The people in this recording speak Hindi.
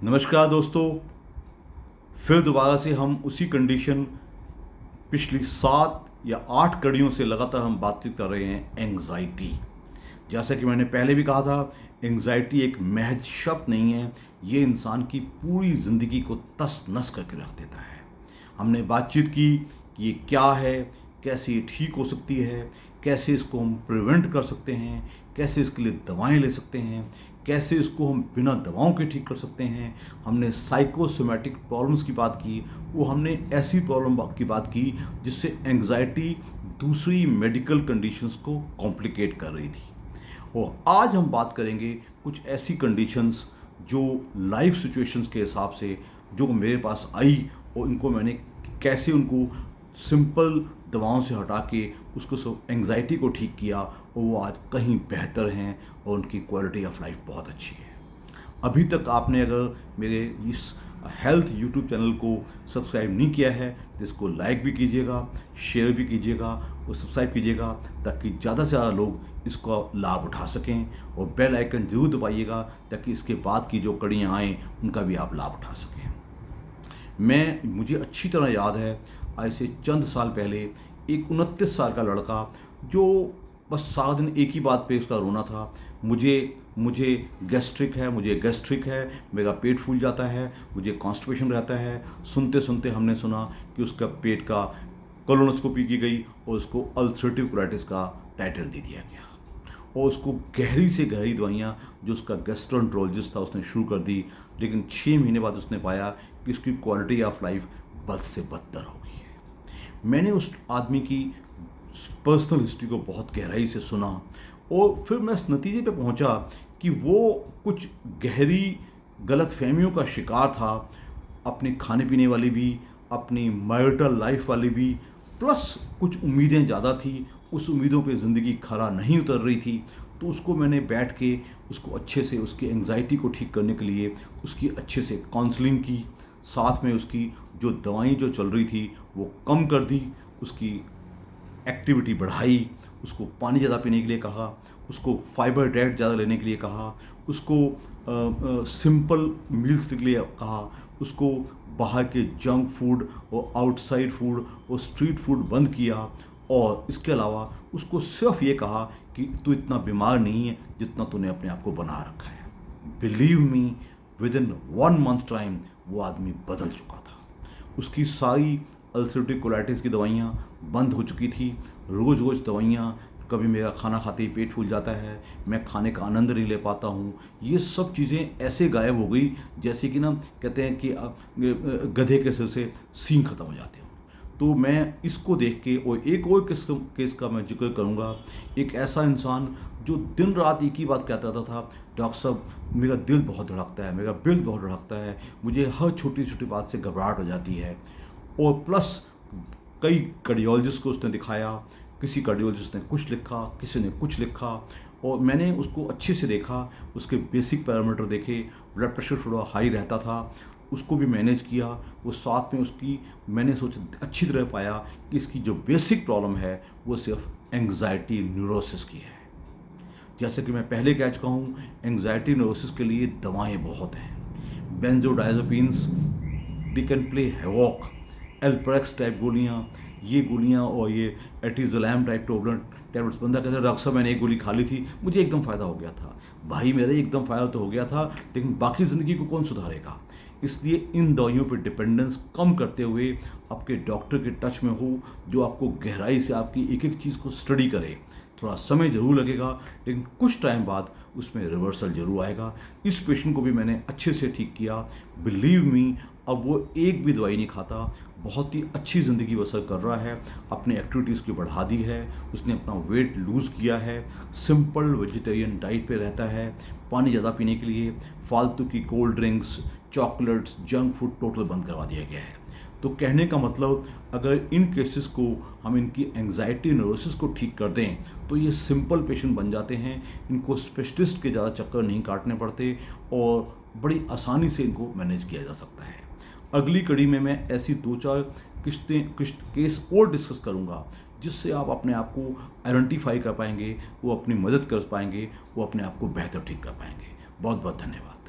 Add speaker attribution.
Speaker 1: नमस्कार दोस्तों। फिर दोबारा से हम उसी कंडीशन पिछली 7 या 8 कड़ियों से लगातार हम बातचीत कर रहे हैं एंग्जाइटी। जैसा कि मैंने पहले भी कहा था, एंग्जाइटी एक महज शब्द नहीं है, ये इंसान की पूरी ज़िंदगी को तस नस करके रख देता है। हमने बातचीत की कि ये क्या है, कैसे ये ठीक हो सकती है, कैसे इसको हम प्रिवेंट कर सकते हैं, कैसे इसके लिए दवाएं ले सकते हैं, कैसे इसको हम बिना दवाओं के ठीक कर सकते हैं। हमने साइकोसोमैटिक प्रॉब्लम्स की बात की, वो हमने ऐसी प्रॉब्लम की बात की जिससे एंग्जाइटी दूसरी मेडिकल कंडीशंस को कॉम्प्लिकेट कर रही थी। और आज हम बात करेंगे कुछ ऐसी कंडीशंस जो लाइफ सिचुएशंस के हिसाब से जो मेरे पास आई और इनको मैंने कैसे उनको सिंपल दवाओं से हटा के उसको सब एंग्जाइटी को ठीक किया और वो आज कहीं बेहतर हैं और उनकी क्वालिटी ऑफ लाइफ बहुत अच्छी है। अभी तक आपने अगर मेरे इस हेल्थ यूट्यूब चैनल को सब्सक्राइब नहीं किया है तो इसको लाइक भी कीजिएगा, शेयर भी कीजिएगा और सब्सक्राइब कीजिएगा ताकि ज़्यादा से ज़्यादा लोग इसका लाभ उठा सकें। और बेल आइकन ज़रूर दबाइएगा ताकि इसके बाद की जो कड़ियाँ आएँ उनका भी आप लाभ उठा सकें। मुझे अच्छी तरह याद है, आज से चंद साल पहले एक 29 साल का लड़का जो बस सारा दिन एक ही बात पे उसका रोना था, मुझे गैस्ट्रिक है, मेरा पेट फूल जाता है, मुझे कॉन्स्टिपेशन रहता है। सुनते सुनते हमने सुना कि उसका पेट का कोलोनोस्कोपी की गई और उसको अल्सरेटिव कोलाइटिस का टाइटल दे दिया गया और उसको गहरी से गहरी दवाइयाँ जो उसका गैस्ट्रोएंटरोलॉजिस्ट था उसने शुरू कर दी। लेकिन 6 महीने बाद उसने पाया कि उसकी क्वालिटी ऑफ लाइफ बद से बदतर हो गई है। मैंने उस आदमी की पर्सनल हिस्ट्री को बहुत गहराई से सुना और फिर मैं इस नतीजे पे पहुंचा कि वो कुछ गहरी गलत फहमियों का शिकार था, अपने खाने पीने वाली भी, अपनी मैरिटल लाइफ वाली भी, प्लस कुछ उम्मीदें ज़्यादा थी। उस उम्मीदों पे ज़िंदगी खरा नहीं उतर रही थी। तो उसको मैंने बैठ के उसको अच्छे से उसकी एंग्जाइटी को ठीक करने के लिए उसकी अच्छे से काउंसलिंग की, साथ में उसकी जो दवाई जो चल रही थी वो कम कर दी, उसकी एक्टिविटी बढ़ाई, उसको पानी ज़्यादा पीने के लिए कहा, उसको फाइबर डाइट ज़्यादा लेने के लिए कहा, उसको सिंपल मील्स के लिए कहा, उसको बाहर के जंक फूड और आउटसाइड फूड और स्ट्रीट फूड बंद किया। और इसके अलावा उसको सिर्फ ये कहा कि तू इतना बीमार नहीं है जितना तूने अपने आप को बना रखा है। Believe me, with in 1 month time वो आदमी बदल चुका था। उसकी सारी अल्सरेटिव कोलाइटिस की दवाइयाँ बंद हो चुकी थी। रोज़ रोज़ दवाइयाँ, कभी मेरा खाना खाते ही पेट फूल जाता है, मैं खाने का आनंद नहीं ले पाता हूँ, ये सब चीज़ें ऐसे गायब हो गई जैसे कि ना कहते हैं कि गधे के सिर से सींग खत्म हो जाते हो। तो मैं इसको देख के और एक और केस का मैं जिक्र करूँगा। एक ऐसा इंसान जो दिन रात एक ही बात कहता था, डॉक्टर साहब मेरा दिल बहुत धड़कता है, मेरा दिल बहुत धड़कता है, मुझे हर छोटी छोटी बात से घबराहट हो जाती है। और प्लस कई कार्डियोलॉजिस्ट को उसने दिखाया, किसी कार्डियोलॉजिस्ट ने कुछ लिखा, किसी ने कुछ लिखा, और मैंने उसको अच्छे से देखा, उसके बेसिक पैरामीटर देखे। ब्लड प्रेशर थोड़ा हाई रहता था, उसको भी मैनेज किया। वो साथ में उसकी मैंने सोचा अच्छी तरह पाया कि इसकी जो बेसिक प्रॉब्लम है वो सिर्फ एंग्जाइटी न्यूरोसिस की है। जैसे कि मैं पहले कह चुका हूँ, एंग्जाइटी न्यूरोसिस के लिए दवाएं बहुत हैं। Benzodiazepines, they can play havoc, alprax type गोलियाँ, ये गोलियाँ और ये एटिजोलैम टाइप टैबलेट्स। बंदा कहता है डॉक्टर साहब मैंने एक गोली खा ली थी, मुझे एकदम फ़ायदा हो गया था। भाई मेरे एकदम फ़ायदा तो हो गया था, लेकिन बाकी ज़िंदगी को कौन सुधारेगा? इसलिए इन दवाइयों पर डिपेंडेंस कम करते हुए आपके डॉक्टर के टच में हो, जो आपको गहराई से आपकी एक एक चीज़ को स्टडी करे। थोड़ा समय ज़रूर लगेगा, लेकिन कुछ टाइम बाद उसमें रिवर्सल ज़रूर आएगा। इस पेशेंट को भी मैंने अच्छे से ठीक किया। बिलीव मी, अब वो एक भी दवाई नहीं खाता, बहुत ही अच्छी ज़िंदगी बसर कर रहा है, अपनी एक्टिविटीज़ की बढ़ा दी है, उसने अपना वेट लूज़ किया है, सिंपल वेजिटेरियन डाइट पे रहता है, पानी ज़्यादा पीने के लिए फालतू की cold drinks, chocolates, junk food total बंद करवा दिया गया है। तो कहने का मतलब, अगर इन केसेस को हम इनकी एंग्जाइटी न्यूरोसिस को ठीक कर दें तो ये सिंपल पेशेंट बन जाते हैं। इनको स्पेशलिस्ट के ज़्यादा चक्कर नहीं काटने पड़ते और बड़ी आसानी से इनको मैनेज किया जा सकता है। अगली कड़ी में मैं ऐसी 2-4 केस और डिस्कस करूँगा जिससे आप अपने आप को आइडेंटिफाई कर पाएंगे, वो अपनी मदद कर पाएंगे, वो अपने आप को बेहतर ठीक कर पाएंगे। बहुत बहुत धन्यवाद।